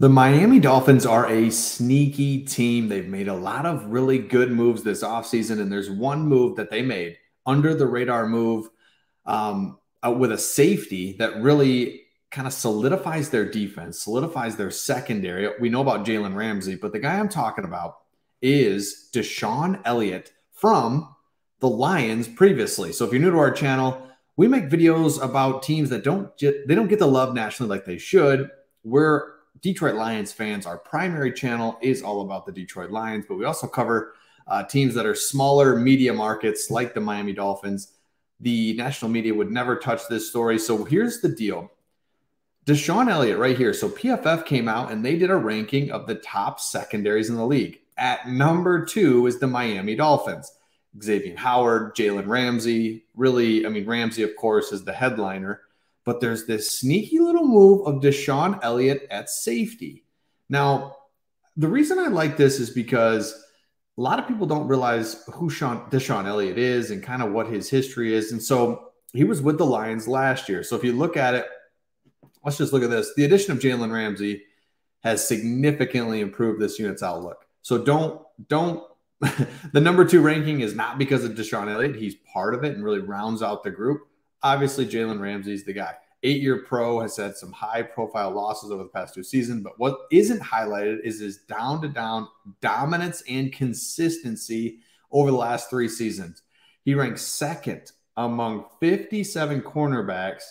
The Miami Dolphins are a sneaky team. They've made a lot of really good moves this offseason, and there's one move that they made, under the radar move, with a safety that really kind of solidifies their defense, solidifies their secondary. We know about Jalen Ramsey, but the guy I'm talking about is DeSean Elliott from the Lions previously. So if you're new to our channel, we make videos about teams that don't get the love nationally like they should. We're Detroit Lions fans. Our primary channel is all about the Detroit Lions, but we also cover teams that are smaller media markets like the Miami Dolphins. The national media would never touch this story. So here's the deal. DeSean Elliott right here. So PFF came out and they did a ranking of the top secondaries in the league. At number 2 is the Miami Dolphins. Xavier Howard, Jalen Ramsey. Really, I mean, Ramsey, of course, is the headliner. But there's this sneaky little move of DeSean Elliott at safety. Now, the reason I like this is because a lot of people don't realize who DeSean Elliott is and kind of what his history is. And so he was with the Lions last year. So if you look at it, let's just look at this. The addition of Jalen Ramsey has significantly improved this unit's outlook. So don't the number 2 ranking is not because of DeSean Elliott. He's part of it and really rounds out the group. Obviously, Jalen Ramsey is the guy. 8-year pro, has had some high-profile losses over the past 2 seasons, but what isn't highlighted is his down-to-down dominance and consistency over the last 3 seasons. He ranks 2nd among 57 cornerbacks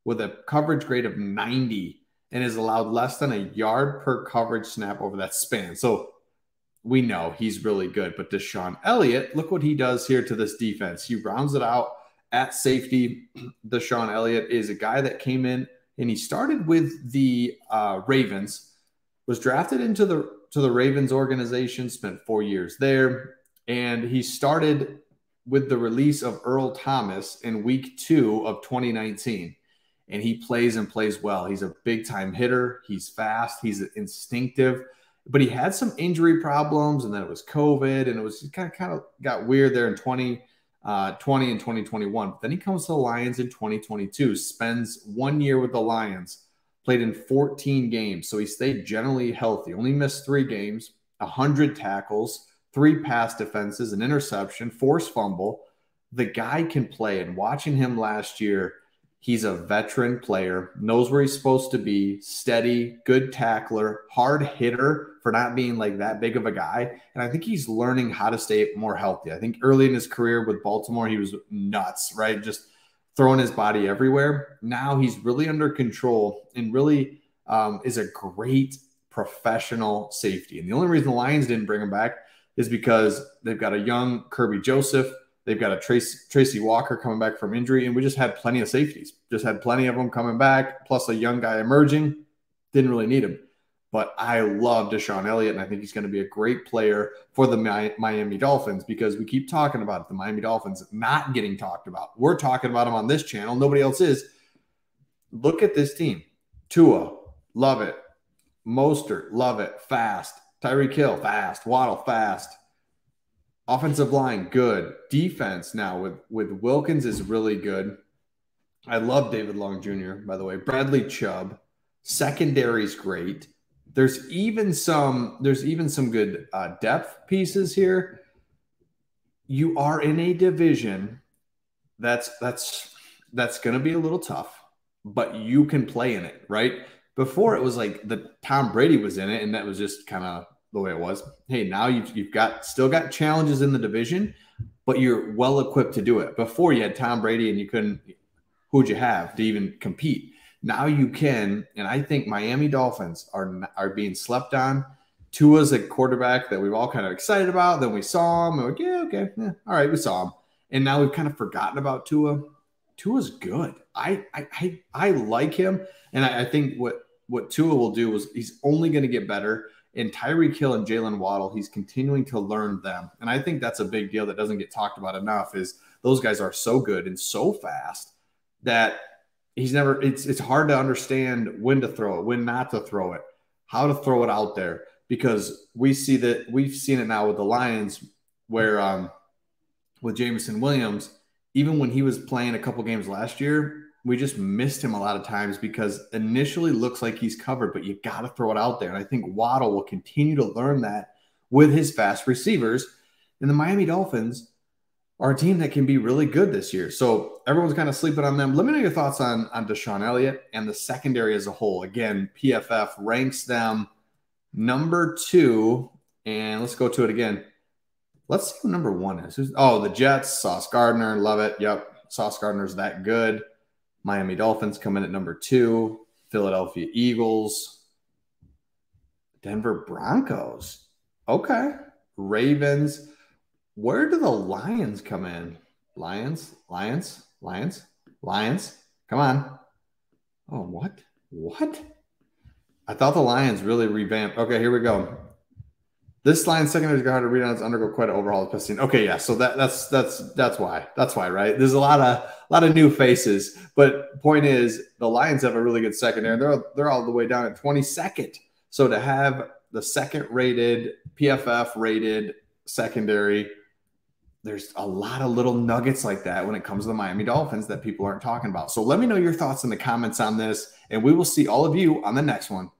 with a coverage grade of 90 and has allowed less than a yard per coverage snap over that span. So we know he's really good, but DeSean Elliott, look what he does here to this defense. He rounds it out. At safety, DeSean Elliott is a guy that came in and he started with the Ravens, was drafted into the Ravens organization, spent 4 years there, and he started with the release of Earl Thomas in week 2 of 2019. And he plays well. He's a big-time hitter. He's fast. He's instinctive. But he had some injury problems, and then it was COVID, and it was kind of got weird there in 2020 and 2021. But then he comes to the Lions in 2022, spends 1 year with the Lions, played in 14 games. So he stayed generally healthy, only missed 3 games, 100 tackles, 3 pass defenses, an interception, forced fumble. The guy can play. And watching him last year, he's a veteran player, knows where he's supposed to be, steady, good tackler, hard hitter for not being like that big of a guy. And I think he's learning how to stay more healthy. I think early in his career with Baltimore, he was nuts, right? Just throwing his body everywhere. Now he's really under control and really is a great professional safety. And the only reason the Lions didn't bring him back is because they've got a young Kirby Joseph. They've got a Tracy Walker coming back from injury, and we just had plenty of safeties. Just had plenty of them coming back, plus a young guy emerging. Didn't really need him. But I love DeSean Elliott, and I think he's going to be a great player for the Miami Dolphins because we keep talking about it, the Miami Dolphins not getting talked about. We're talking about them on this channel. Nobody else is. Look at this team. Tua, love it. Mostert, love it. Fast. Tyreek Hill, fast. Waddle, fast. Offensive line, good. Defense now with Wilkins is really good. I love David Long Jr., by the way. Bradley Chubb. Secondary's great. There's even some good depth pieces here. You are in a division that's going to be a little tough, but you can play in it, right? Before it was like the Tom Brady was in it, and that was just kind of the way it was. Hey, now you've still got challenges in the division, but you're well equipped to do it. Before you had Tom Brady and you couldn't. Who'd you have to even compete? Now you can, and I think Miami Dolphins are being slept on. Tua's a quarterback that we've all kind of excited about. Then we saw him, and we're like, yeah, okay, yeah, all right, we saw him, and now we've kind of forgotten about Tua. Tua's good. I like him, and I think what Tua will do is he's only going to get better. And Tyreek Hill and Jalen Waddle, he's continuing to learn them, and I think that's a big deal that doesn't get talked about enough. Is those guys are so good and so fast that it's hard to understand when to throw it, when not to throw it, how to throw it out there, because we've seen it now with the Lions where with Jameson Williams, even when he was playing a couple games last year, we just missed him a lot of times because initially looks like he's covered, but you got to throw it out there. And I think Waddle will continue to learn that with his fast receivers. And the Miami Dolphins are a team that can be really good this year. So everyone's kind of sleeping on them. Let me know your thoughts on DeSean Elliott and the secondary as a whole. Again, PFF ranks them number 2. And let's go to it again. Let's see who number 1 is. The Jets, Sauce Gardner. Love it. Yep. Sauce Gardner's that good. Miami Dolphins come in at number 2. Philadelphia Eagles. Denver Broncos. Okay. Ravens. Where do the Lions come in? Lions. Come on. Oh, what? I thought the Lions really revamped. Okay, here we go. This Lions secondary is hard to read on. It's undergo quite an overhaul of testing. Okay, yeah. So that's why. That's why, right? There's a lot of new faces. But point is, the Lions have a really good secondary. They're all the way down at 22nd. So to have the second rated, PFF rated secondary, there's a lot of little nuggets like that when it comes to the Miami Dolphins that people aren't talking about. So let me know your thoughts in the comments on this, and we will see all of you on the next one.